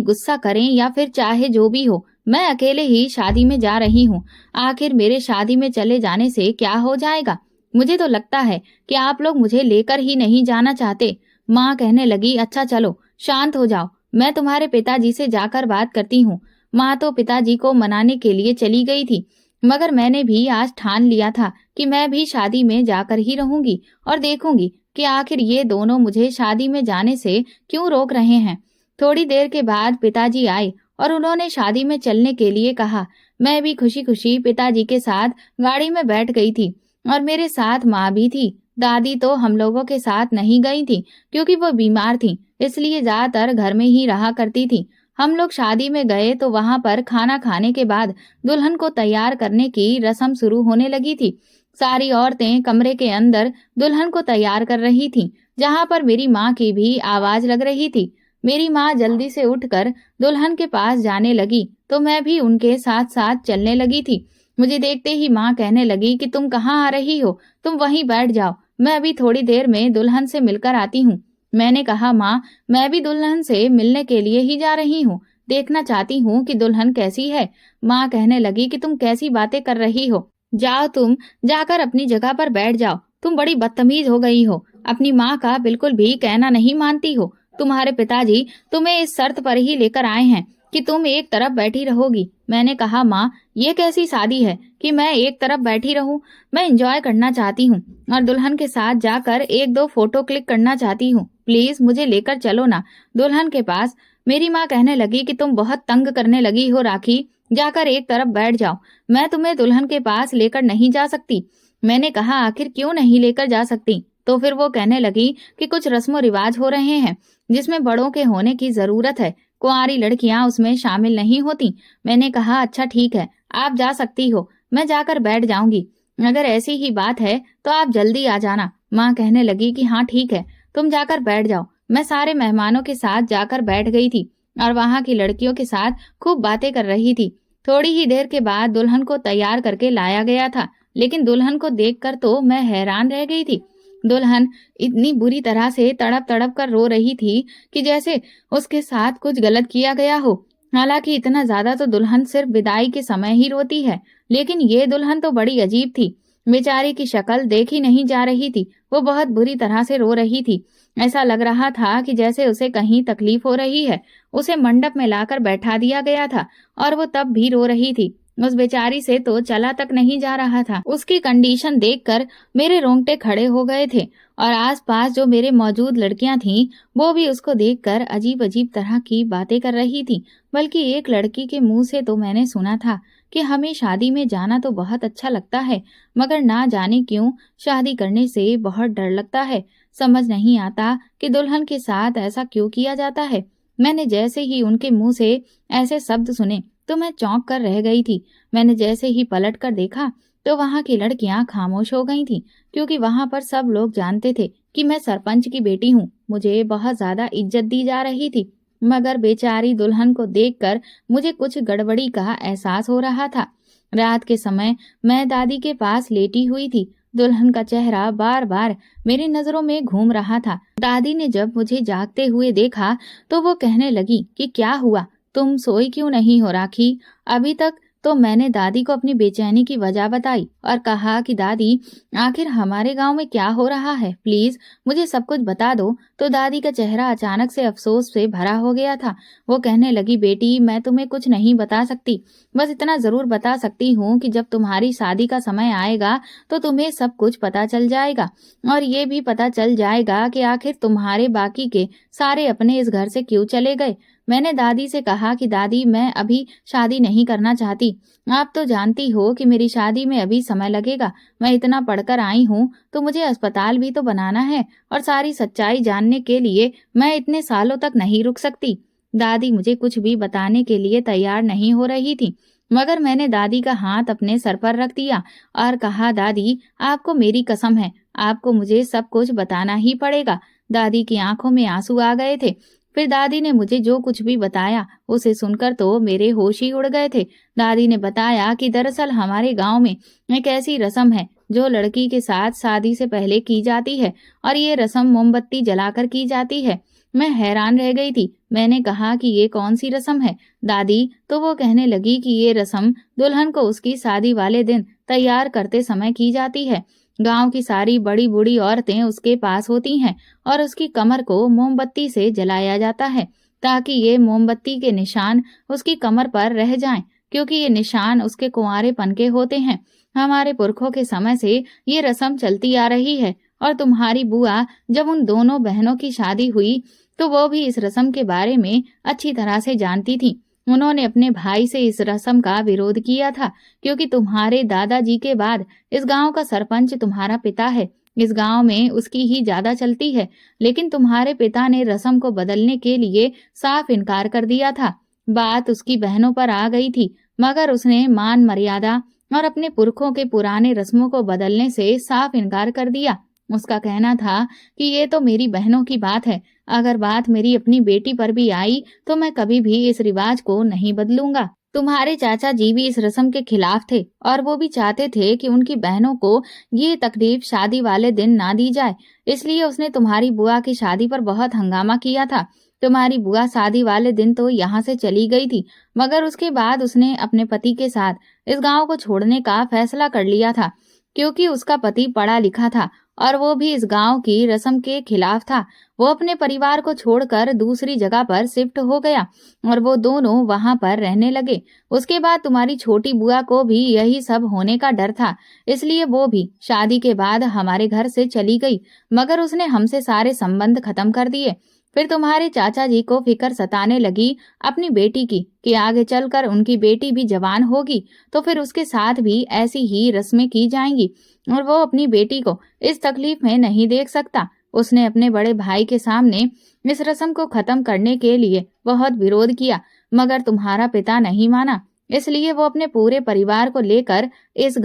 गुस्सा करें या फिर चाहे जो भी हो, मैं अकेले ही शादी में जा रही हूँ। आखिर मेरे शादी में चले जाने से क्या हो जाएगा। मुझे तो लगता है कि आप लोग मुझे लेकर ही नहीं जाना चाहते। माँ कहने लगी, अच्छा चलो शांत हो जाओ, मैं तुम्हारे पिताजी से जाकर बात करती हूँ। माँ तो पिताजी को मनाने के लिए चली गई थी, मगर मैंने भी आज ठान लिया था कि मैं भी शादी में जाकर ही रहूंगी और देखूंगी कि आखिर ये दोनों मुझे शादी में जाने से क्यों रोक रहे हैं। थोड़ी देर के बाद पिताजी आए और उन्होंने शादी में चलने के लिए कहा। मैं भी खुशी खुशी पिताजी के साथ गाड़ी में बैठ गई थी और मेरे साथ माँ भी थी। दादी तो हम लोगों के साथ नहीं गई थी क्योंकि वो बीमार थी, इसलिए ज्यादातर घर में ही रहा करती थी। हम लोग शादी में गए तो वहां पर खाना खाने के बाद दुल्हन को तैयार करने की रस्म शुरू होने लगी थी। सारी औरतें कमरे के अंदर दुल्हन को तैयार कर रही थीं, जहां पर मेरी माँ की भी आवाज लग रही थी। मेरी माँ जल्दी से उठकर दुल्हन के पास जाने लगी तो मैं भी उनके साथ साथ चलने लगी थी। मुझे देखते ही माँ कहने लगी कि तुम कहाँ आ रही हो, तुम वहीं बैठ जाओ, मैं अभी थोड़ी देर में दुल्हन से मिलकर आती हूँ। मैंने कहा, माँ मैं भी दुल्हन से मिलने के लिए ही जा रही हूँ, देखना चाहती हूँ कि दुल्हन कैसी है। माँ कहने लगी कि तुम कैसी बातें कर रही हो, जाओ तुम जाकर अपनी जगह पर बैठ जाओ, तुम बड़ी बदतमीज हो गई हो, अपनी माँ का बिल्कुल भी कहना नहीं मानती हो। तुम्हारे पिताजी तुम्हें इस शर्त पर ही लेकर आए हैं कि तुम एक तरफ बैठी रहोगी। मैंने कहा, माँ ये कैसी शादी है कि मैं एक तरफ बैठी रहूं, मैं एंजॉय करना चाहती हूँ और दुल्हन के साथ जाकर एक दो फोटो क्लिक करना चाहती हूँ, प्लीज मुझे लेकर चलो ना दुल्हन के पास। मेरी माँ कहने लगी कि तुम बहुत तंग करने लगी हो राखी, जाकर एक तरफ बैठ जाओ, मैं तुम्हें दुल्हन के पास लेकर नहीं जा सकती। मैंने कहा, आखिर क्यों नहीं लेकर जा सकती, तो फिर वो कहने लगी कि कुछ रस्मों रिवाज हो रहे हैं जिसमें बड़ों के होने की जरूरत है, कुंवारी लड़कियां उसमें शामिल नहीं होती। मैंने कहा अच्छा ठीक है, आप जा सकती हो, मैं जाकर बैठ जाऊंगी। अगर ऐसी ही बात है तो आप जल्दी आ जाना। माँ कहने लगी कि हाँ ठीक है, तुम जाकर बैठ जाओ। मैं सारे मेहमानों के साथ जाकर बैठ गई थी और वहां की लड़कियों के साथ खूब बातें कर रही थी। थोड़ी ही देर के बाद दुल्हन को तैयार करके लाया गया था, लेकिन दुल्हन को देखकर तो मैं हैरान रह गई थी। दुल्हन इतनी बुरी तरह से तड़प तड़प कर रो रही थी कि जैसे उसके साथ कुछ गलत किया गया हो। हालांकि इतना ज्यादा तो दुल्हन सिर्फ विदाई के समय ही रोती है, लेकिन ये दुल्हन तो बड़ी अजीब थी। बेचारी की शक्ल देखी नहीं जा रही थी, वो बहुत बुरी तरह से रो रही थी। ऐसा लग रहा था कि जैसे उसे कहीं तकलीफ हो रही है। उसे मंडप में लाकर बैठा दिया गया था और वो तब भी रो रही थी। उस बेचारी से तो चला तक नहीं जा रहा था। उसकी कंडीशन देखकर मेरे रोंगटे खड़े हो गए थे और आसपास जो मेरे मौजूद लड़कियां थीं, वो भी उसको देखकर अजीब अजीब तरह की बातें कर रही थी। बल्कि एक लड़की के मुंह से तो मैंने सुना था कि हमें शादी में जाना तो बहुत अच्छा लगता है, मगर ना जाने क्यों शादी करने से बहुत डर लगता है। समझ नहीं आता कि दुल्हन के साथ ऐसा क्यों किया जाता है। मैंने जैसे ही उनके मुंह से ऐसे शब्द सुने तो मैं चौंक कर रह गई थी। मैंने जैसे ही पलट कर देखा तो वहां की लड़कियां खामोश हो गई थी, क्योंकि वहां पर सब लोग जानते थे कि मैं सरपंच की बेटी हूँ। मुझे बहुत ज्यादा इज्जत दी जा रही थी, मगर बेचारी दुल्हन को देखकर मुझे कुछ गड़बड़ी का एहसास हो रहा था। रात के समय मैं दादी के पास लेटी हुई थी। दुल्हन का चेहरा बार बार मेरी नजरों में घूम रहा था। दादी ने जब मुझे जागते हुए देखा तो वो कहने लगी कि क्या हुआ, तुम सोई क्यों नहीं हो राखी? अभी तक तो मैंने दादी को अपनी बेचैनी की वजह बताई और कहा कि दादी, आखिर हमारे गांव में क्या हो रहा है, प्लीज मुझे सब कुछ बता दो। तो दादी का चेहरा अचानक से अफसोस से भरा हो गया था। वो कहने लगी, बेटी मैं तुम्हें कुछ नहीं बता सकती, बस इतना जरूर बता सकती हूँ कि जब तुम्हारी शादी का समय आएगा तो तुम्हें सब कुछ पता चल जाएगा और ये भी पता चल जाएगा कि आखिर तुम्हारे बाकी के सारे अपने इस घर से क्यों चले गए। मैंने दादी से कहा कि दादी मैं अभी शादी नहीं करना चाहती, आप तो जानती हो कि मेरी शादी में अभी समय लगेगा। मैं इतना पढ़कर आई हूँ तो मुझे अस्पताल भी तो बनाना है और सारी सच्चाई जानने के लिए मैं इतने सालों तक नहीं रुक सकती। दादी मुझे कुछ भी बताने के लिए तैयार नहीं हो रही थी, मगर मैंने दादी का हाथ अपने सर पर रख दिया और कहा, दादी आपको मेरी कसम है, आपको मुझे सब कुछ बताना ही पड़ेगा। दादी की आंखों में आंसू आ गए थे। फिर दादी ने मुझे जो कुछ भी बताया उसे सुनकर तो मेरे होश ही उड़ गए थे। दादी ने बताया कि दरअसल हमारे गांव में एक ऐसी रस्म है जो लड़की के साथ शादी से पहले की जाती है और ये रस्म मोमबत्ती जलाकर की जाती है। मैं हैरान रह गई थी। मैंने कहा कि ये कौन सी रस्म है दादी? तो वो कहने लगी कि ये रस्म दुल्हन को उसकी शादी वाले दिन तैयार करते समय की जाती है। गांव की सारी बड़ी बूढ़ी औरतें उसके पास होती हैं और उसकी कमर को मोमबत्ती से जलाया जाता है ताकि ये मोमबत्ती के निशान उसकी कमर पर रह जाएं, क्योंकि ये निशान उसके कुंवारेपन के होते हैं। हमारे पुरखों के समय से ये रस्म चलती आ रही है और तुम्हारी बुआ जब उन दोनों बहनों की शादी हुई तो वो भी इस रस्म के बारे में अच्छी तरह से जानती थी। उन्होंने अपने भाई से इस रस्म का विरोध किया था, क्योंकि तुम्हारे दादाजी के बाद इस गांव का सरपंच तुम्हारा पिता है। इस गांव में उसकी ही ज्यादा चलती है, लेकिन तुम्हारे पिता ने रस्म को बदलने के लिए साफ इनकार कर दिया था। बात उसकी बहनों पर आ गई थी, मगर उसने मान मर्यादा और अपने पुरखों के पुराने रस्मों को बदलने से साफ इनकार कर दिया। उसका कहना था कि ये तो मेरी बहनों की बात है, अगर बात मेरी अपनी बेटी पर भी आई तो मैं कभी भी इस रिवाज को नहीं बदलूंगा। तुम्हारे चाचा जी भी इस रस्म के खिलाफ थे और वो भी चाहते थे कि उनकी बहनों को ये तकलीफ शादी वाले दिन ना दी जाए, इसलिए उसने तुम्हारी बुआ की शादी पर बहुत हंगामा किया था। तुम्हारी बुआ शादी वाले दिन तो यहाँ से चली गई थी, मगर उसके बाद उसने अपने पति के साथ इस गांव को छोड़ने का फैसला कर लिया था, क्योंकि उसका पति पढ़ा लिखा था और वो भी इस गांव की रस्म के खिलाफ था। वो अपने परिवार को छोड़कर दूसरी जगह पर शिफ्ट हो गया और वो दोनों वहां पर रहने लगे। उसके बाद तुम्हारी छोटी बुआ को भी यही सब होने का डर था, इसलिए वो भी शादी के बाद हमारे घर से चली गई, मगर उसने हमसे सारे संबंध खत्म कर दिए। फिर तुम्हारे चाचा जी को फिक्र सताने लगी अपनी बेटी की कि आगे चलकर उनकी बेटी भी जवान होगी तो फिर उसके साथ भी ऐसी ही रस्में की जाएंगी और वो अपनी बेटी को इस तकलीफ में नहीं देख सकता। उसने अपने बड़े भाई के सामने इस रस्म को खत्म करने के लिए बहुत विरोध किया, मगर तुम्हारा पिता नहीं माना। इसलिए वो अपने पूरे परिवार को लेकर इस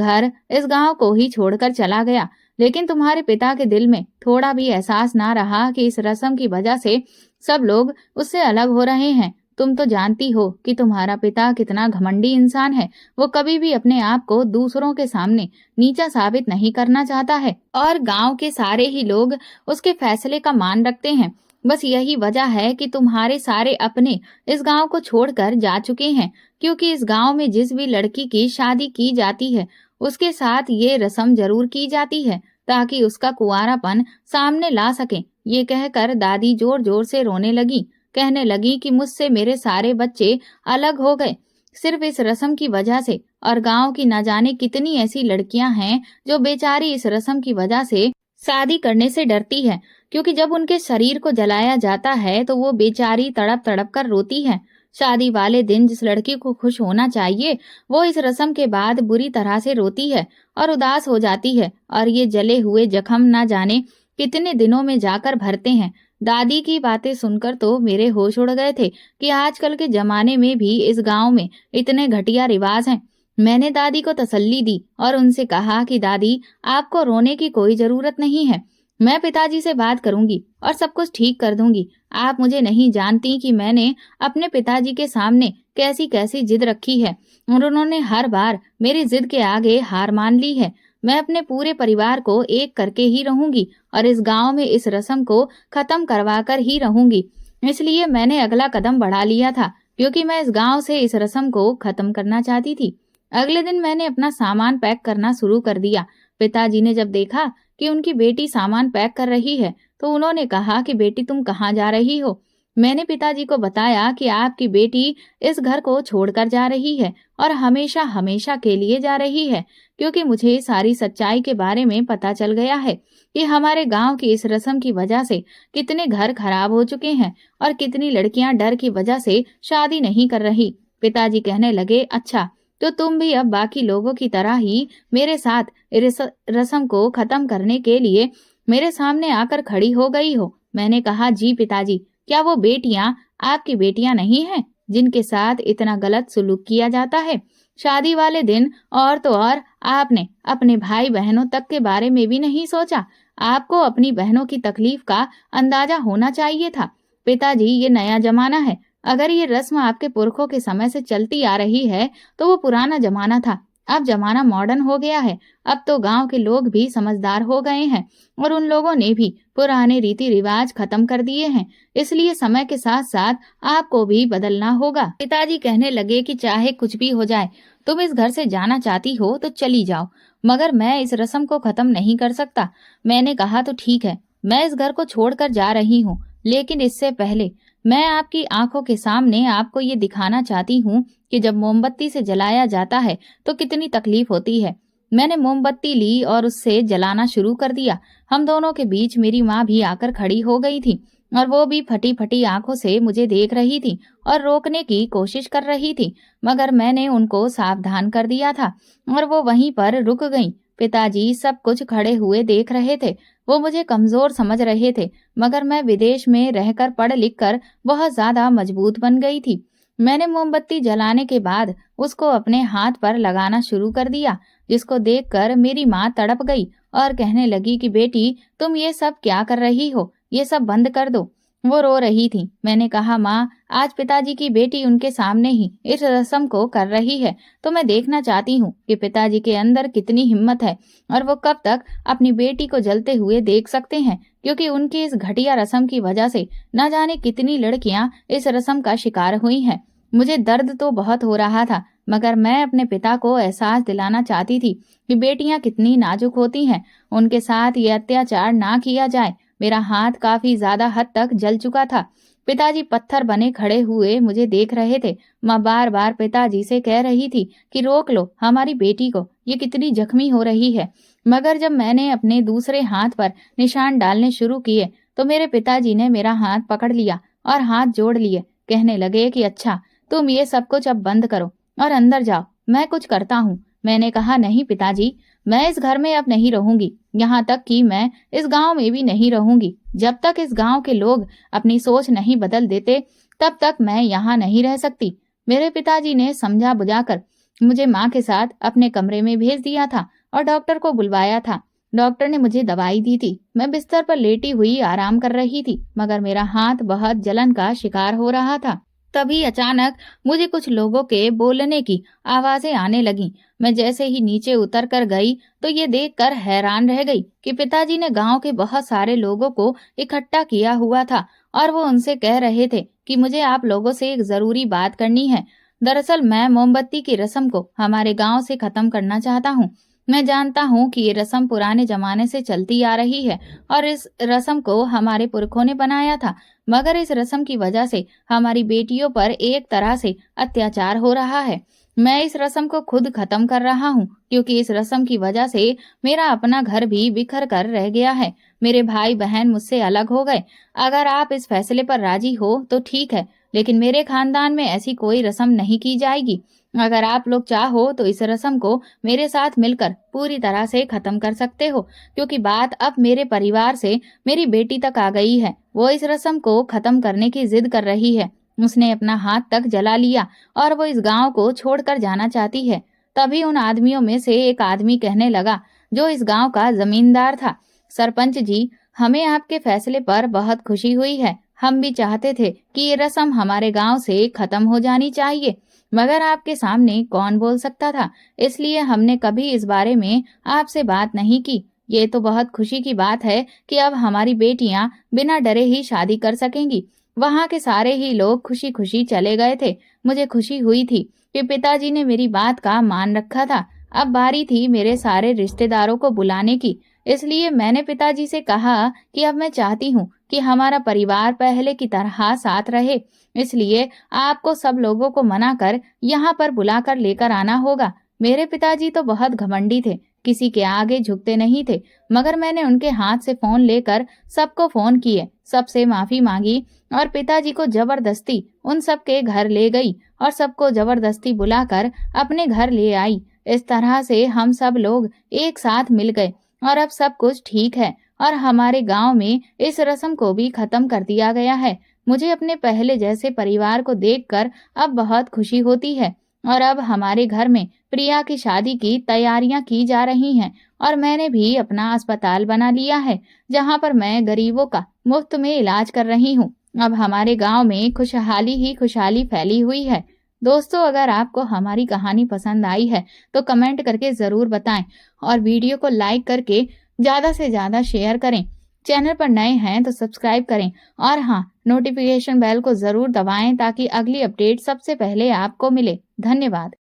गांव को ही छोड़कर चला गया। लेकिन तुम्हारे पिता के दिल में थोड़ा भी एहसास ना रहा कि इस रस्म की वजह से सब लोग उससे अलग हो रहे हैं। तुम तो जानती हो कि तुम्हारा पिता कितना घमंडी इंसान है। वो कभी भी अपने आप को दूसरों के सामने नीचा साबित नहीं करना चाहता है और गांव के सारे ही लोग उसके फैसले का मान रखते हैं। बस यही वजह है कि तुम्हारे सारे अपने इस गांव को छोड़कर जा चुके हैं, क्योंकि इस गांव में जिस भी लड़की की शादी की जाती है उसके साथ ये रस्म जरूर की जाती है ताकि उसका कुंवारापन सामने ला सके। ये कहकर दादी जोर जोर से रोने लगी, कहने लगी कि मुझसे मेरे सारे बच्चे अलग हो गए सिर्फ इस रस्म की वजह से, और गांव की न जाने कितनी ऐसी लड़कियां हैं जो बेचारी इस रस्म की वजह से शादी करने से डरती है, क्योंकि जब उनके शरीर को जलाया जाता है तो वो बेचारी तड़प तड़प कर रोती है। शादी वाले दिन जिस लड़की को खुश होना चाहिए वो इस रस्म के बाद बुरी तरह से रोती है और उदास हो जाती है, और ये जले हुए जख्म न जाने कितने दिनों में जाकर भरते हैं। दादी की बातें सुनकर तो मेरे होश उड़ गए थे कि आजकल के जमाने में भी इस गांव में इतने घटिया रिवाज हैं। मैंने दादी को तसल्ली दी और उनसे कहा कि दादी, आपको रोने की कोई जरूरत नहीं है। मैं पिताजी से बात करूंगी और सब कुछ ठीक कर दूंगी। आप मुझे नहीं जानती कि मैंने अपने पिताजी के सामने कैसी कैसी जिद रखी है और उन्होंने हर बार मेरी जिद के आगे हार मान ली है। मैं अपने पूरे परिवार को एक करके ही रहूंगी और इस गांव में इस रस्म को खत्म करवा कर ही रहूंगी। इसलिए मैंने अगला कदम बढ़ा लिया था, क्योंकि मैं इस गांव से इस रस्म को खत्म करना चाहती थी। अगले दिन मैंने अपना सामान पैक करना शुरू कर दिया। पिताजी ने जब देखा कि उनकी बेटी सामान पैक कर रही है तो उन्होंने कहा कि बेटी, तुम कहाँ जा रही हो? मैंने पिताजी को बताया कि आपकी बेटी इस घर को छोड़कर जा रही है और हमेशा हमेशा के लिए जा रही है, क्योंकि मुझे सारी सच्चाई के बारे में पता चल गया है कि हमारे गांव की इस रस्म की वजह से कितने घर खराब हो चुके हैं और कितनी लड़कियां डर की वजह से शादी नहीं कर रही। पिताजी कहने लगे, अच्छा, तो तुम भी अब बाकी लोगों की तरह ही मेरे साथ रस्म को खत्म करने के लिए मेरे सामने आकर खड़ी हो गई हो? मैंने कहा, जी पिताजी, क्या वो बेटियां आपकी बेटियां नहीं हैं जिनके साथ इतना गलत सुलूक किया जाता है? शादी वाले दिन और तो और आपने अपने भाई बहनों तक के बारे में भी नहीं सोचा। आपको अपनी बहनों की तकलीफ का अंदाजा होना चाहिए था। पिताजी, ये नया जमाना है। अगर ये रस्म आपके पुरखों के समय से चलती आ रही है तो वो पुराना जमाना था। अब जमाना मॉडर्न हो गया है। अब तो गांव के लोग भी समझदार हो गए हैं और उन लोगों ने भी पुराने रीति रिवाज खत्म कर दिए हैं। इसलिए समय के साथ साथ आपको भी बदलना होगा। पिताजी कहने लगे कि चाहे कुछ भी हो जाए, तुम इस घर से जाना चाहती हो तो चली जाओ, मगर मैं इस रस्म को खत्म नहीं कर सकता। मैंने कहा, तो ठीक है, मैं इस घर को छोड़कर जा रही हूँ, लेकिन इससे पहले मैं आपकी आंखों के सामने आपको ये दिखाना चाहती हूँ कि जब मोमबत्ती से जलाया जाता है तो कितनी तकलीफ होती है। मैंने मोमबत्ती ली और उससे जलाना शुरू कर दिया। हम दोनों के बीच मेरी माँ भी आकर खड़ी हो गई थी और वो भी फटी फटी आंखों से मुझे देख रही थी और रोकने की कोशिश कर रही थी, मगर मैंने उनको सावधान कर दिया था और वो वहीं पर रुक गईं। पिताजी सब कुछ खड़े हुए देख रहे थे। वो मुझे कमजोर समझ रहे थे, मगर मैं विदेश में रहकर पढ़ लिख कर बहुत ज्यादा मजबूत बन गई थी। मैंने मोमबत्ती जलाने के बाद उसको अपने हाथ पर लगाना शुरू कर दिया, जिसको देखकर मेरी माँ तड़प गई और कहने लगी कि बेटी, तुम ये सब क्या कर रही हो? ये सब बंद कर दो। वो रो रही थी। मैंने कहा, माँ, आज पिताजी की बेटी उनके सामने ही इस रस्म को कर रही है, तो मैं देखना चाहती हूँ कि पिताजी के अंदर कितनी हिम्मत है और वो कब तक अपनी बेटी को जलते हुए देख सकते हैं, क्योंकि उनकी इस घटिया रस्म की वजह से न जाने कितनी लड़कियां इस रस्म का शिकार हुई हैं। मुझे दर्द तो बहुत हो रहा था, मगर मैं अपने पिता को एहसास दिलाना चाहती थी कि बेटियां कितनी नाजुक होती हैं, उनके साथ ये अत्याचार ना किया जाए। मेरा हाथ काफी ज्यादा हद तक जल चुका था। पिताजी पत्थर बने खड़े हुए मुझे देख रहे थे। माँ बार बार पिताजी से कह रही थी कि रोक लो हमारी बेटी को, ये कितनी जख्मी हो रही है। मगर जब मैंने अपने दूसरे हाथ पर निशान डालने शुरू किए तो मेरे पिताजी ने मेरा हाथ पकड़ लिया और हाथ जोड़ लिए। कहने लगे कि अच्छा, तुम ये सब कुछ अब बंद करो और अंदर जाओ, मैं कुछ करता हूँ। मैंने कहा नहीं पिताजी, मैं इस घर में अब नहीं रहूंगी, यहाँ तक कि मैं इस गांव में भी नहीं रहूंगी। जब तक इस गांव के लोग अपनी सोच नहीं बदल देते तब तक मैं यहाँ नहीं रह सकती। मेरे पिताजी ने समझा बुझाकर मुझे माँ के साथ अपने कमरे में भेज दिया था और डॉक्टर को बुलवाया था। डॉक्टर ने मुझे दवाई दी थी। मैं बिस्तर पर लेटी हुई आराम कर रही थी, मगर मेरा हाथ बहुत जलन का शिकार हो रहा था। तभी अचानक मुझे कुछ लोगों के बोलने की आवाजें आने लगीं। मैं जैसे ही नीचे उतर कर गई तो ये देखकर हैरान रह गई कि पिताजी ने गांव के बहुत सारे लोगों को इकट्ठा किया हुआ था और वो उनसे कह रहे थे कि मुझे आप लोगों से एक जरूरी बात करनी है। दरअसल मैं मोमबत्ती की रस्म को हमारे गांव से खत्म करना चाहता हूँ। मैं जानता हूँ कि ये रस्म पुराने जमाने से चलती आ रही है और इस रस्म को हमारे पुरखों ने बनाया था, मगर इस रस्म की वजह से हमारी बेटियों पर एक तरह से अत्याचार हो रहा है। मैं इस रस्म को खुद खत्म कर रहा हूँ क्योंकि इस रस्म की वजह से मेरा अपना घर भी बिखर कर रह गया है। मेरे भाई बहन मुझसे अलग हो गए। अगर आप इस फैसले पर राजी हो तो ठीक है, लेकिन मेरे खानदान में ऐसी कोई रस्म नहीं की जाएगी। अगर आप लोग चाहो तो इस रस्म को मेरे साथ मिलकर पूरी तरह से खत्म कर सकते हो, क्योंकि बात अब मेरे परिवार से मेरी बेटी तक आ गई है। वो इस रस्म को खत्म करने की जिद कर रही है। उसने अपना हाथ तक जला लिया और वो इस गांव को छोड़कर जाना चाहती है। तभी उन आदमियों में से एक आदमी कहने लगा, जो इस गांव का जमींदार था, सरपंच जी, हमें आपके फैसले पर बहुत खुशी हुई है। हम भी चाहते थे कि ये रस्म हमारे गांव से खत्म हो जानी चाहिए, मगर आपके सामने कौन बोल सकता था, इसलिए हमने कभी इस बारे में आपसे बात नहीं की। ये तो बहुत खुशी की बात है कि अब हमारी बेटियां बिना डरे ही शादी कर सकेंगी। वहां के सारे ही लोग खुशी खुशी चले गए थे। मुझे खुशी हुई थी कि पिताजी ने मेरी बात का मान रखा था। अब बारी थी मेरे सारे रिश्तेदारों को बुलाने की, इसलिए मैंने पिताजी से कहा कि अब मैं चाहती हूँ कि हमारा परिवार पहले की तरह साथ रहे, इसलिए आपको सब लोगों को मनाकर यहाँ पर बुलाकर लेकर आना होगा। मेरे पिताजी तो बहुत घमंडी थे, किसी के आगे झुकते नहीं थे, मगर मैंने उनके हाथ से फोन लेकर सबको फोन किए, सबसे माफी मांगी और पिताजी को जबरदस्ती उन सबके घर ले गई और सबको जबरदस्ती बुलाकर अपने घर ले आई। इस तरह से हम सब लोग एक साथ मिल गए और अब सब कुछ ठीक है और हमारे गांव में इस रस्म को भी खत्म कर दिया गया है। मुझे अपने पहले जैसे परिवार को देखकर अब बहुत खुशी होती है और अब हमारे घर में प्रिया की शादी की तैयारियां की जा रही हैं और मैंने भी अपना अस्पताल बना लिया है, जहां पर मैं गरीबों का मुफ्त में इलाज कर रही हूँ। अब हमारे गांव में खुशहाली ही खुशहाली फैली हुई है। दोस्तों, अगर आपको हमारी कहानी पसंद आई है तो कमेंट करके जरूर बताएं और वीडियो को लाइक करके ज्यादा से ज्यादा शेयर करें। चैनल पर नए हैं तो सब्सक्राइब करें और हाँ, नोटिफिकेशन बेल को जरूर दबाएं ताकि अगली अपडेट सबसे पहले आपको मिले। धन्यवाद।